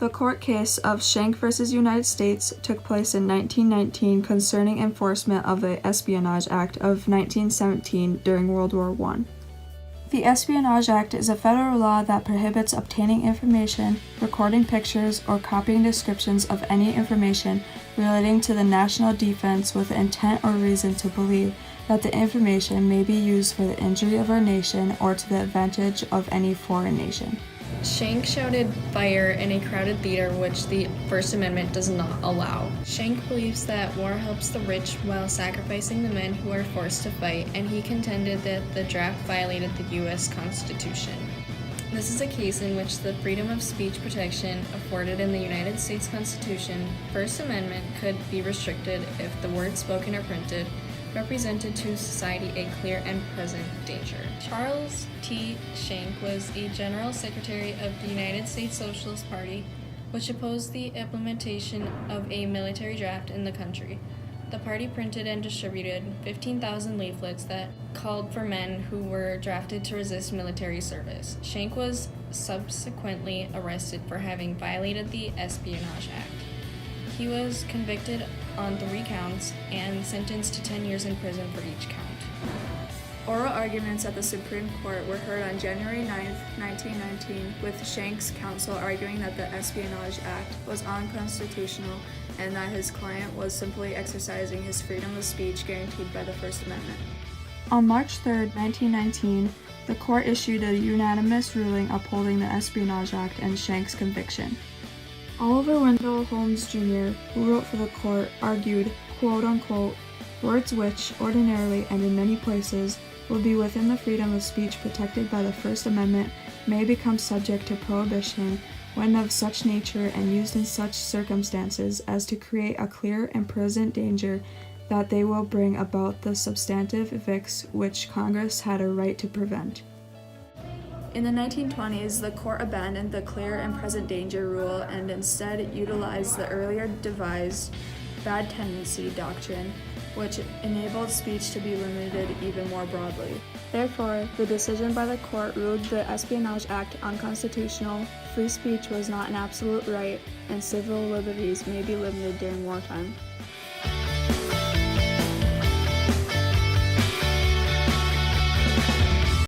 The court case of Schenck v. United States took place in 1919 concerning enforcement of the Espionage Act of 1917 during World War I. The Espionage Act is a federal law that prohibits obtaining information, recording pictures, or copying descriptions of any information relating to the national defense with the intent or reason to believe that the information may be used for the injury of our nation or to the advantage of any foreign nation. Schenck shouted fire in a crowded theater, which the First Amendment does not allow. Schenck believes that war helps the rich while sacrificing the men who are forced to fight, and he contended that the draft violated the U.S. Constitution. This is a case in which the freedom of speech protection afforded in the United States Constitution, First Amendment, could be restricted if the words spoken or printed represented to society a clear and present danger. Charles T. Schenck was a General Secretary of the United States Socialist Party, which opposed the implementation of a military draft in the country. The party printed and distributed 15,000 leaflets that called for men who were drafted to resist military service. Schenck was subsequently arrested for having violated the Espionage Act. He was convicted on 3 counts and sentenced to 10 years in prison for each count. Oral arguments at the Supreme Court were heard on January 9, 1919, with Schenck's counsel arguing that the Espionage Act was unconstitutional and that his client was simply exercising his freedom of speech guaranteed by the First Amendment. On March 3, 1919, the court issued a unanimous ruling upholding the Espionage Act and Schenck's conviction. Oliver Wendell Holmes Jr., who wrote for the court, argued, quote-unquote, words which, ordinarily and in many places, would be within the freedom of speech protected by the First Amendment may become subject to prohibition when of such nature and used in such circumstances as to create a clear and present danger that they will bring about the substantive effects which Congress had a right to prevent. In the 1920s, the court abandoned the clear and present danger rule and instead utilized the earlier devised bad tendency doctrine, which enabled speech to be limited even more broadly. Therefore, the decision by the court ruled the Espionage Act unconstitutional, free speech was not an absolute right, and civil liberties may be limited during wartime.